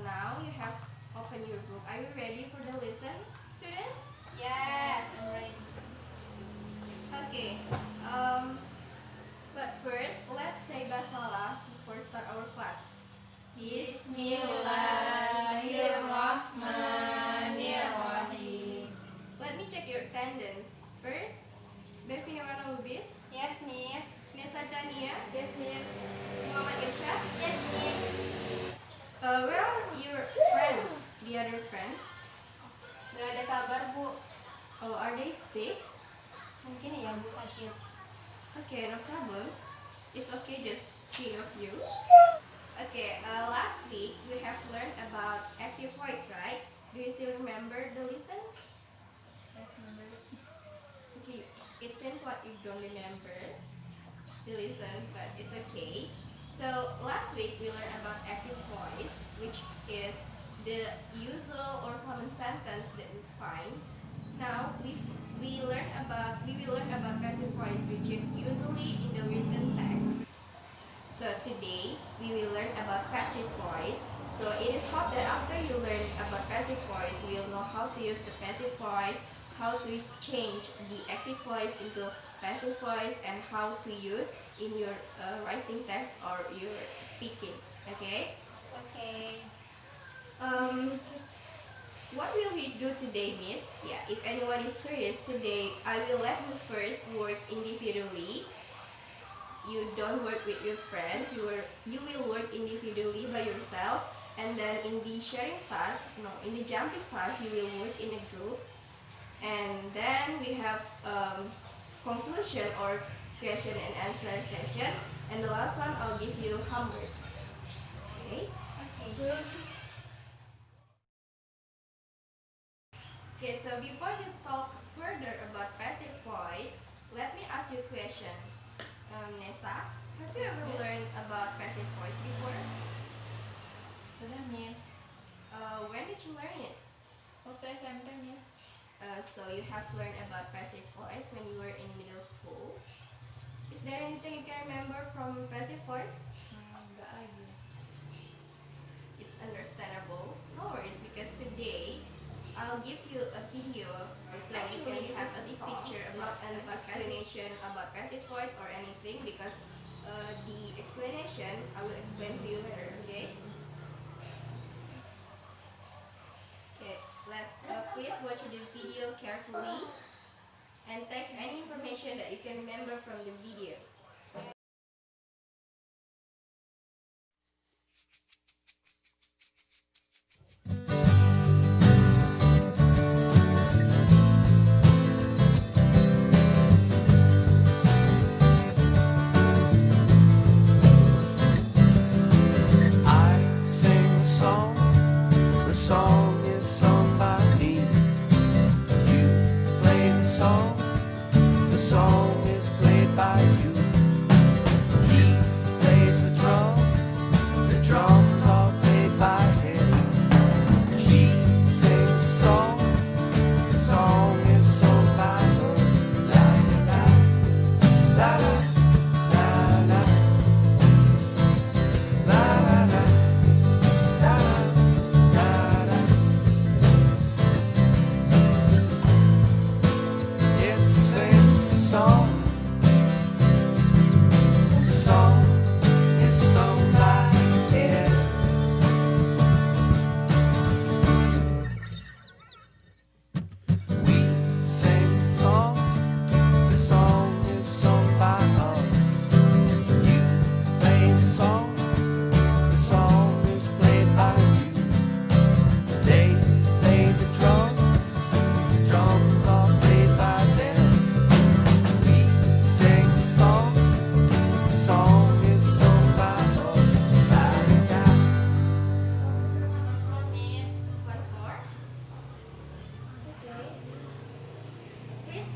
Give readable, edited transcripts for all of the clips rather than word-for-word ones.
now you have opened your book. Are you ready for the lesson, students? Yes, I'm ready. Okay. But first, let's say basmalah before start our class. Bismillahirrahmanirrahim. Let me check your attendance. First, Bevina Lubis, Yes, Miss. Nesa Chania, Yes, Miss. Muhammad Irsyad. Yes, Miss. Where are your friends? The other friends? Gak ada kabar, Bu. Oh, are they sick? Mungkin ya, Bu, sakit. Okay, no problem. It's okay, just 3 of you. Okay, last week we have learned about active voice, right? Do you still remember the lessons? Yes, remember. Okay, it seems like you don't remember the lesson, but it's okay. So last week we learned about active voice, which is the usual or common sentence that we find. Now we will learn about passive voice, which is usually in the written text. So today we will learn about passive voice. So it is hoped that after you learn about passive voice, you will know how to use the passive voice, how to change the active voice into passive voice, and how to use in your writing text or your speaking. Okay? Okay. What will we do today, Miss? Yeah, if anyone is curious, today I will let you first work individually. You don't work with your friends, you will work individually by yourself, and then in the sharing class, in the jumping class, you will work in a group, and then we have conclusion or question and answer session, and the last one I'll give you homework. Okay? Okay. Okay, so before we talk further about passive voice, let me ask you a question. Nessa, have you ever learned about passive voice before? Sudah, Miss. When did you learn it? Waktu SMP, Miss. So you have learned about passive voice when you were in middle school. Is there anything you can remember from passive voice? Enggak lagi, Miss. It's understandable. No worries, because today I'll give you a video so you can have a picture about an explanation about passive voice or anything, because the explanation I will explain to you later, okay? Okay, let's please watch the video carefully and take any information that you can remember from the video.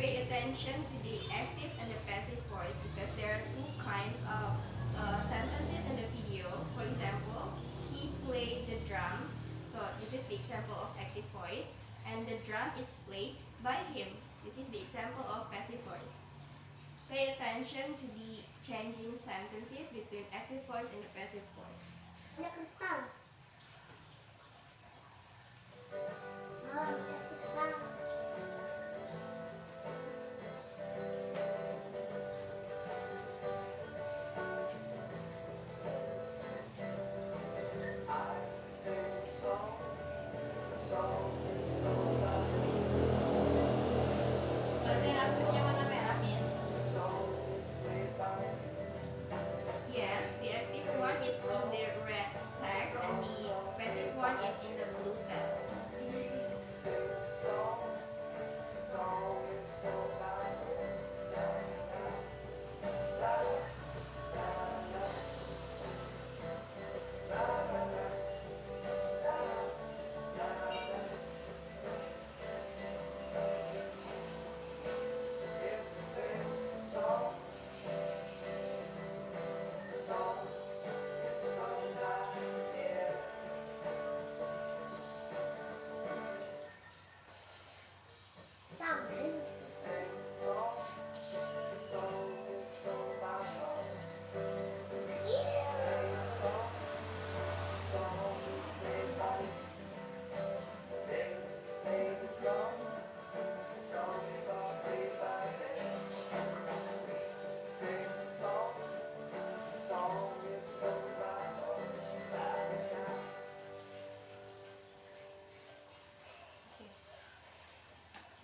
Attention to the active and the passive voice, because there are two kinds of sentences in the video. For example, he played the drum. So this is the example of active voice, and the drum is played by him. This is the example of passive voice. Pay attention to the changing sentences between active voice and the passive voice.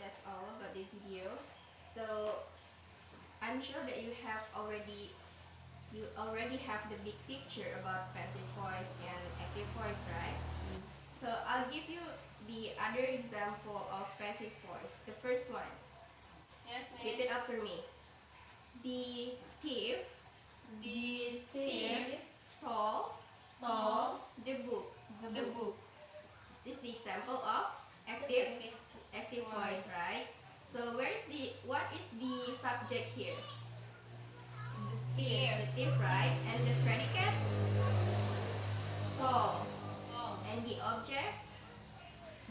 that's all about the video. So I'm sure that you already have the big picture about passive voice and active voice, right? So I'll give you the other example of passive voice. The first one. Yes, Repeat after me. The thief The thief stole stole the book. the book. This is the example of active voice, right? So what is the subject here? Thief. The thief, right? And the predicate? Stole. And the object?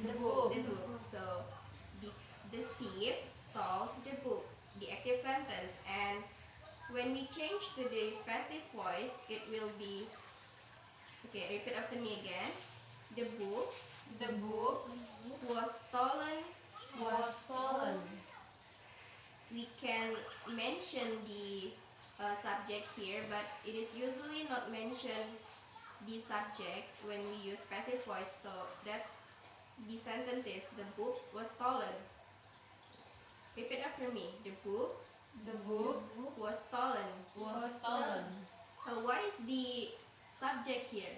The book. The book. So the thief stole the book. The active sentence. And when we change to the passive voice, it will be, okay, repeat after me again. The book The book was stolen. was stolen. We can mention the subject here, but it is usually not mentioned the subject when we use passive voice. So that's the sentence is the book was stolen. Repeat after me. The book The book was stolen. was stolen. So what is the subject here?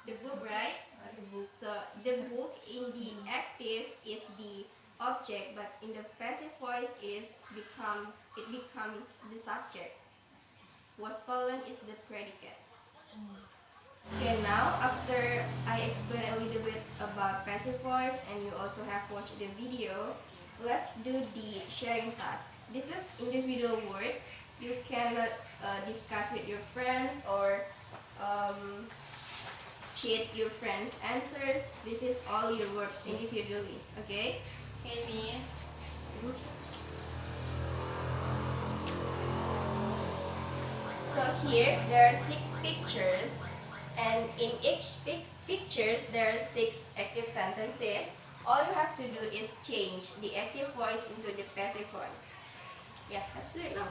The book, right? The book. So the book in the active is the object, but in the passive voice it becomes the subject. Was stolen is the predicate. Okay, now after I explain a little bit about passive voice and you also have watched the video, let's do the sharing task. This is individual work. You cannot discuss with your friends or cheat your friends' answers. This is all your works individually, okay? Okay, Miss. So here there are 6 pictures, and in each pictures there are 6 active sentences. All you have to do is change the active voice into the passive voice. Yeah, let's do it now.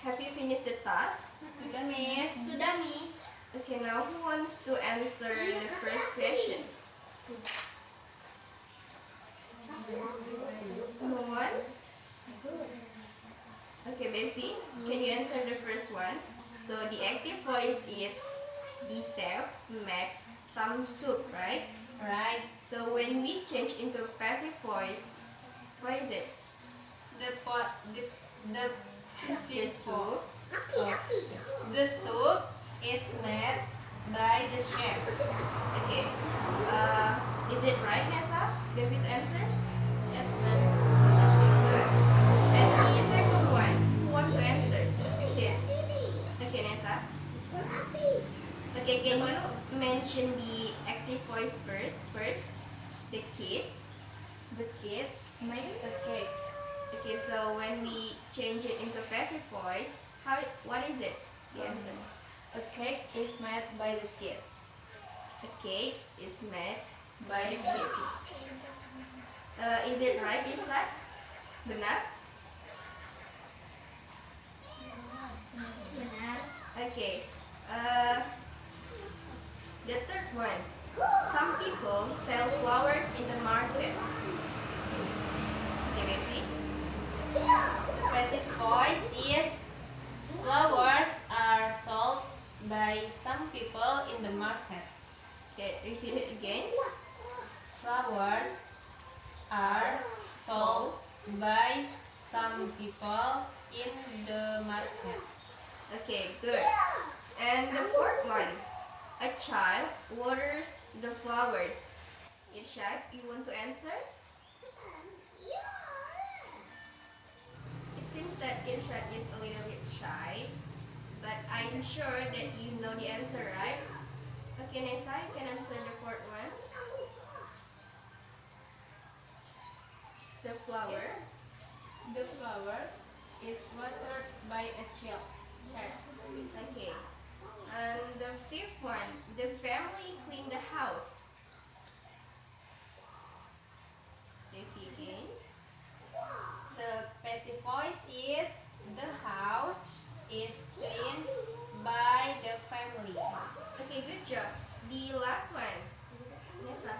Have you finished the task? Sudah, Miss. Sudah, Miss. Okay, now who wants to answer the first question? No one? Okay, Bevi, can you answer the first one? So the active voice is the chef makes some soup, right? Right. So when we change into passive voice, what is it? The pot. The The soup. The soup is made by the chef. Okay. Is it right, Nessa? Bevi's answers? Yes, ma'am. Good. And the second one, who wants to answer? This. Okay, Nessa. Okay, can you mention the active voice first? The kids. The kids make a cake. Okay, so when we change it into passive voice, what is it? The answer. A cake is made by the kids. A cake is made by the kids. Is it right, Irsa? Benar? Benar. Okay. The third one. Some people sell flowers in the market. Okay, Bevi? The passive voice is flowers are sold by are sold by some people in the market. Okay, good. And the fourth one, a child waters the flowers. Irshad, you want to answer? It seems that Irshad is a little bit shy, but I'm sure that you know the answer, right? Okay, Nessa, you can answer the fourth one. The flower. The flowers is watered by a child. Okay. And the fifth one, the family clean the house. Repeat again. The passive voice is the house is cleaned by the family. Okay, good job. The last one. Nessa.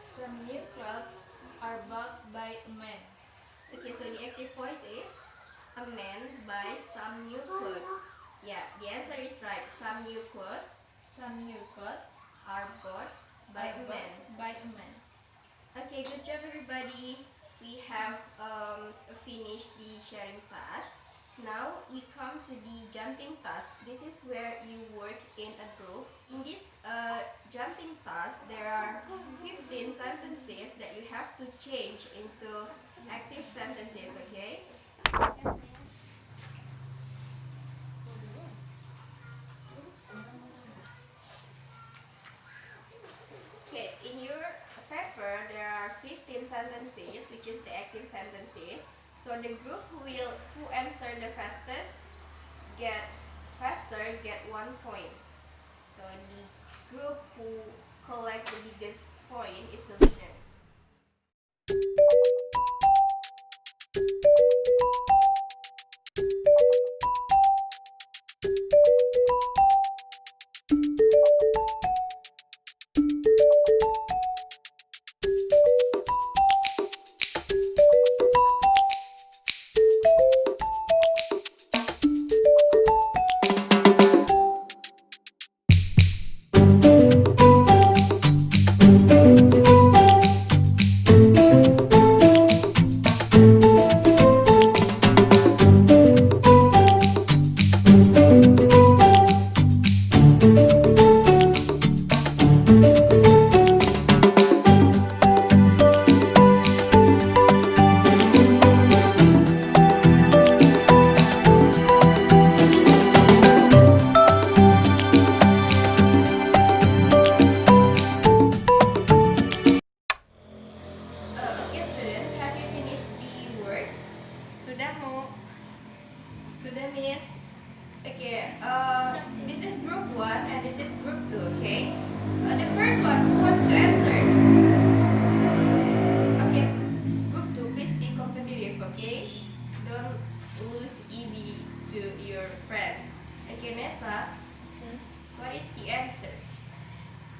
Some new clothes are bought by a man. Okay, so the active voice is a man buys some new clothes. Yeah, the answer is right. Some new clothes Some new clothes are bought by a man. by a man. Okay, good job everybody. We have finished the sharing task. Now we come to the jumping task. This is where you work in a group. In this jumping task, there are 15 sentences that you have to change into active sentences, okay? Okay, in your paper there are 15 sentences, which is the active sentences. So the group who answer the fastest get 1 point. So the group who collect the biggest point is the winner. Okay students, have you finished the work? Sudah mau? Sudah Miss? Okay, this is group 1 and this is group 2, okay? The first one, who wants to answer? Okay, group 2, please be competitive, okay? Don't lose easy to your friends. Okay, Nessa, what is the answer?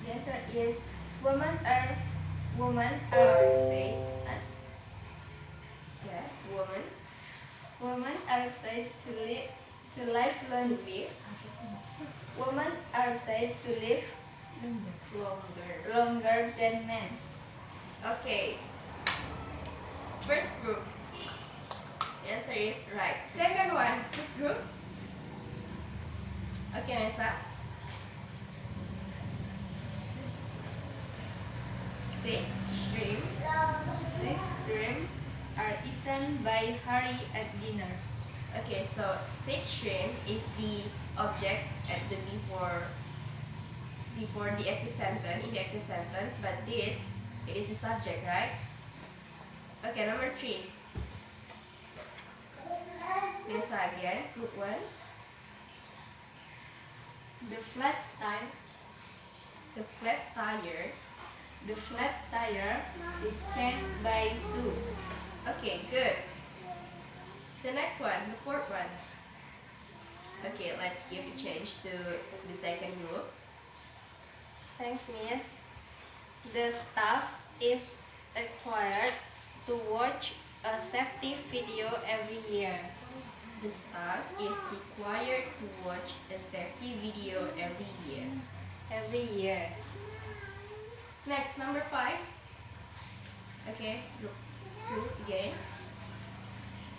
The answer is women are Say, yes, woman, women are said to live to live, Women are said to live longer than men. Okay, first group, the answer is right. Second one, which group? Okay, Nessa. 6 shrimp. 6 shrimp are eaten by Harry at dinner. Okay, so 6 shrimp is the object at the before the active sentence, in the active sentence, but this, it is the subject, right? Okay, number 3. Nessa again, group 1. The flat tire is changed by Sue. Okay, good. The next one, the fourth one. Okay, let's give a change to the second group. Thanks, Miss. The staff is required to watch a safety video every year. The staff is required to watch a safety video every year. Every year. Next, number 5. Okay, group 2 again.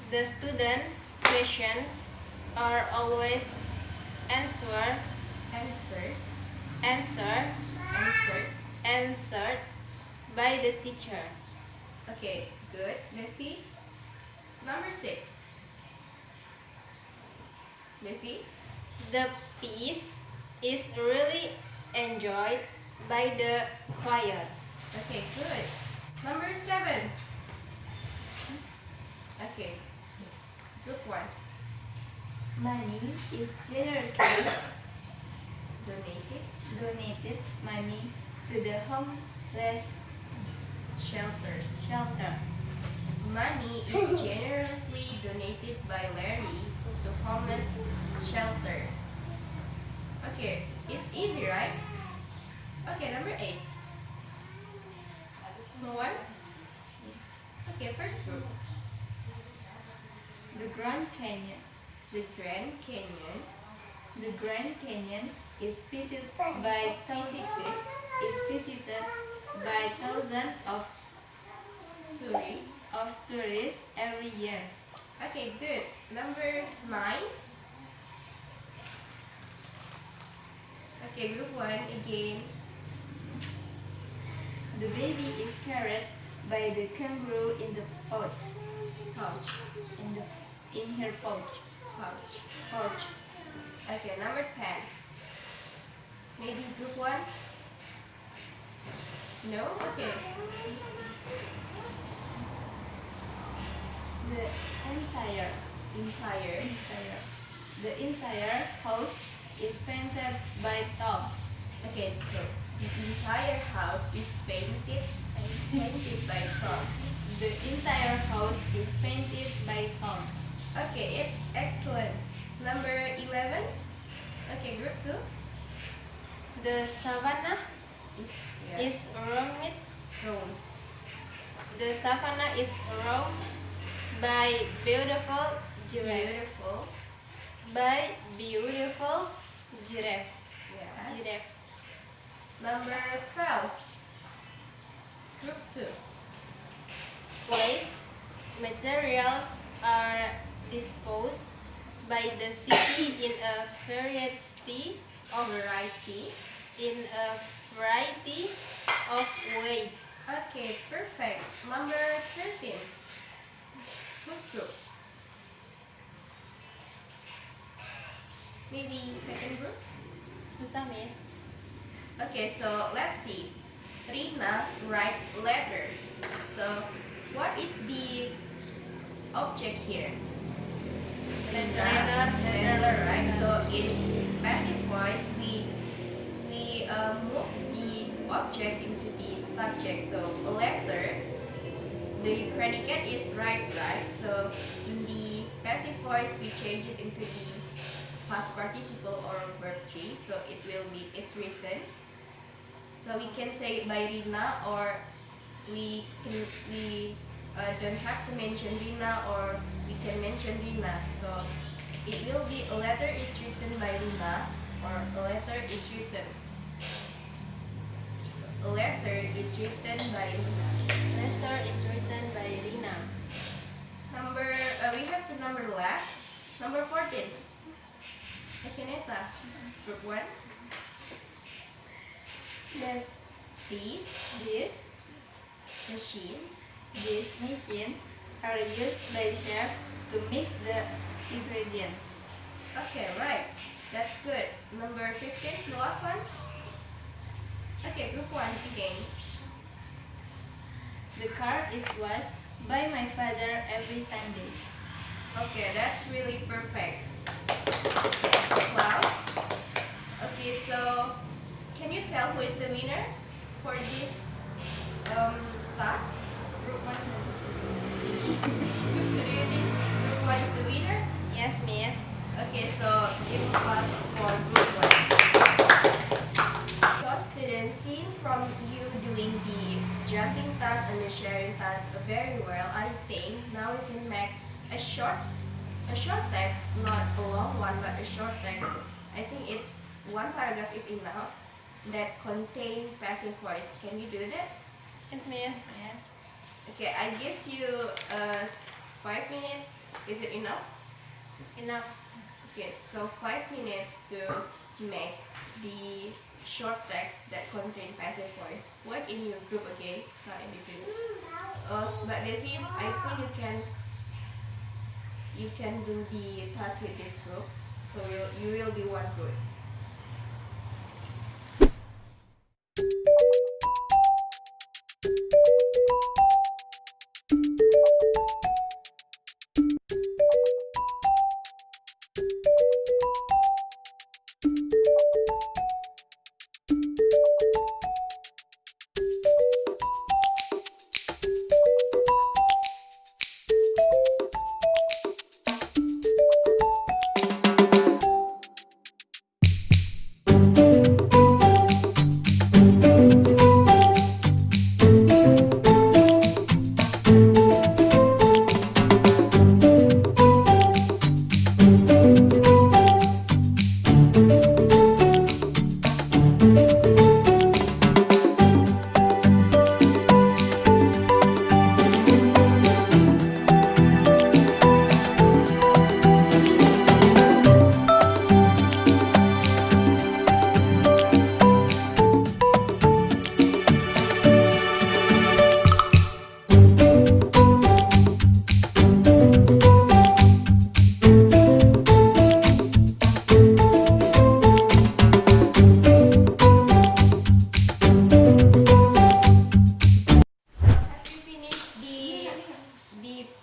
The students' questions are always answered Answered. answered Answered. answered by the teacher. Okay, good. Devi. Number 6. Devi. The piece is really enjoyed by the choir. Okay, good. Number 7. Okay. Group 1. Money is generously Donated. money to the homeless Shelter. shelter. Money is generously donated by Larry to homeless shelter. Okay, it's easy, right? Okay, number 8. No one? Okay, first group. The Grand Canyon. The Grand Canyon. The Grand Canyon is visited by thousands of tourists every year. Okay, good. Number 9. Okay, group 1 again. The baby is carried by the kangaroo in the pouch. Pouch. In her pouch. Pouch. Okay, number 10. Maybe group 1? No? Okay. The entire house is painted by Tom. Okay, so the entire house is painted by Tom. The entire house is painted by Tom. Okay, excellent. Number 11. Okay, group 2. The savannah is roamed. The savannah is roamed by beautiful giraffes. Yes. Giraffes. Number 12. Group 2. Waste materials are disposed by the city in a variety of ways. Okay, perfect. Number 13. Whose group? Maybe second group? Susah, Miss. Okay, so let's see. Rina writes letter. So, what is the object here? Letter, right? So, in passive voice, we move the object into the subject. So, a letter, the predicate is writes, right? So, in the passive voice, we change it into the past participle or verb 3. So, it will be is written. So we can say it by Rina, or we don't have to mention Rina, or we can mention Rina. So it will be a letter is written by Rina, or a letter is written. So a letter is written by Rina. Letter is written by Rina. We have two number left. Number 14. Okay, Nessa. Group 1. These machines are used by chefs to mix the ingredients. Okay, right. That's good. Number 15, the last one. Okay, group 1 again. The car is washed by my father every Sunday. Okay, that's really perfect. Klaus. Okay, so can you tell who is the winner for this task? Group 1. So do you think group 1 is the winner? Yes, Miss. Okay, so give class for group 1. So students, seeing from you doing the jumping task and the sharing task very well, I think now we can make a short text, not a long one, but a short text. I think it's one paragraph is enough that contain passive voice. Can you do that? Yes, Miss. Yes. Okay, I give you 5 minutes. Is it enough? Enough. Okay, so 5 minutes to make the short text that contain passive voice. Work in your group, okay? Not individual. But David, I think you can do the task with this group. So you will be one group.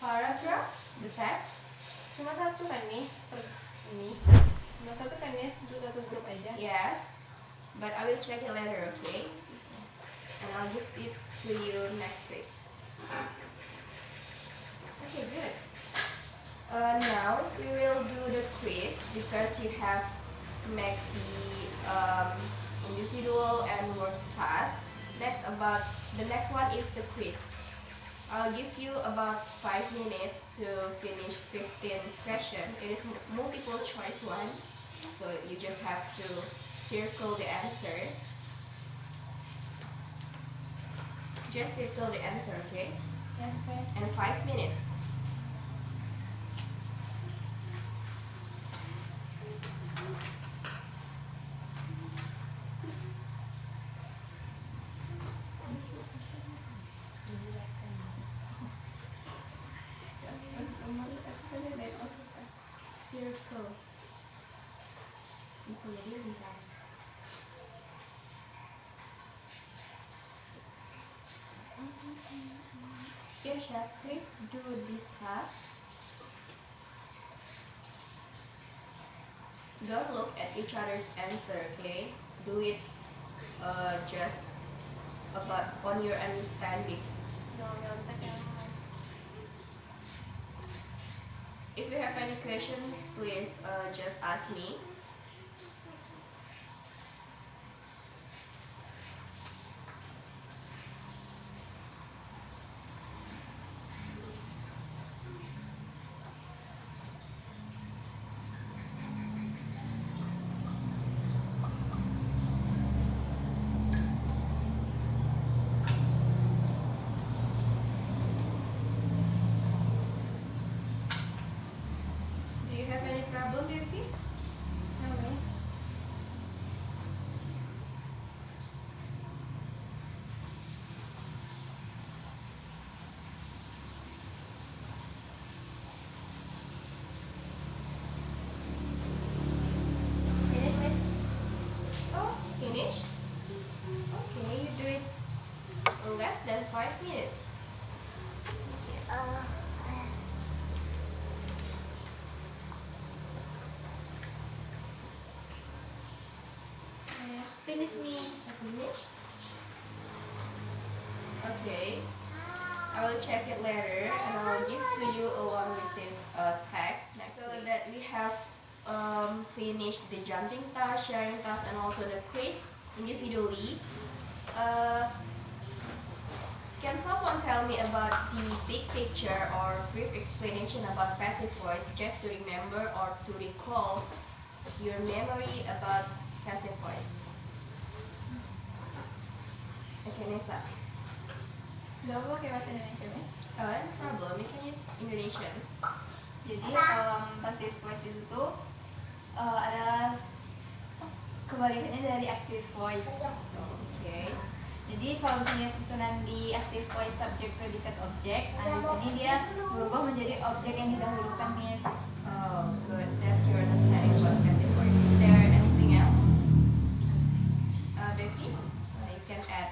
Paragraph, the text. Cuma satu kan nih? Ini. Cuma satu kan nih? Satu grup aja. Yes, but I will check it later, okay? And I'll give it to you next week. Okay, good. Now we will do the quiz because you have make the individual and work task. The next one is the quiz. I'll give you about 5 minutes to finish 15 questions. It is multiple choice one, so you just have to circle the answer. Just circle the answer, okay? Yes, guys. And 5 minutes. Circle. Bisa jadi bentar. Irsha, please do the task. Don't look at each other's answer, okay? Do it just about on your understanding. If you have any question, please just ask me. Do you have any problem, Vivi? No, miss. Finish, miss. Oh, finish? Okay, you do it less than 5 minutes. Let me see. Finish, miss. Finish? Okay. I will check it later and I will give to you along with this text next so week. That we have finished the jumping task, sharing task, and also the quiz individually. Can someone tell me about the big picture or brief explanation about passive voice just to remember or to recall your memory about passive voice? Okay, Nessa. Gak apa pakai bahasa Indonesia, Miss. No problem, you can use Indonesian. Jadi passive voice itu tuh adalah kebalikannya dari active voice. Okay. Jadi kalau misalnya susunan di active voice subject predikat objek, di sini dia berubah menjadi objek yang didahulukan, Miss. Oh, good. That's your understanding about passive voice. Is there anything else? Becky, you can add.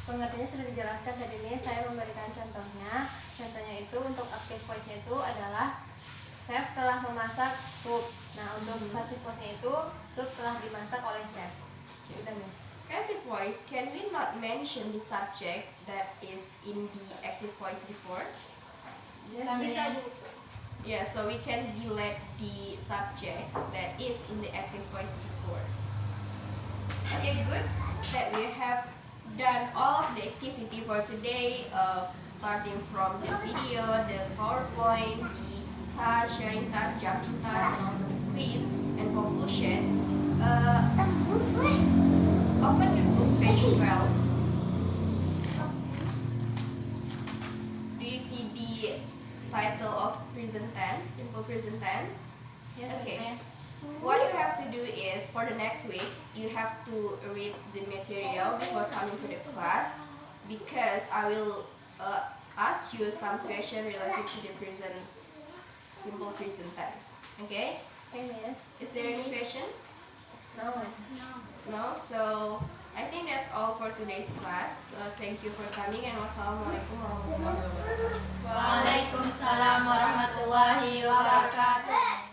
Pengertiannya sudah dijelaskan tadi, Miss. Saya memberikan contohnya. Contohnya itu untuk active voice-nya itu adalah chef telah memasak sup. Nah, untuk passive voice-nya itu sup telah dimasak oleh chef. Udah, Miss. Passive voice, can we not mention the subject that is in the active voice before? Bisa, Miss. Yeah, so we can delete the subject that is in the active voice before. Okay, good. That we have done all of the activity for today, starting from the video, the PowerPoint, the task, sharing task, jumping task, and also the quiz and conclusion. Open your book, page 12. Do you see the title of present tense, simple present tense? Yes, Okay. Miss. What you have to do is, for the next week, you have to read the material before coming to the class, because I will ask you some question related to the present, simple present tense. Okay? Okay, Miss. Is there any question? No. No? So, I think that's all for today's class. Thank you for coming, and wassalamualaikum warahmatullahi wabarakatuh. Waalaikumsalam warahmatullahi wabarakatuh.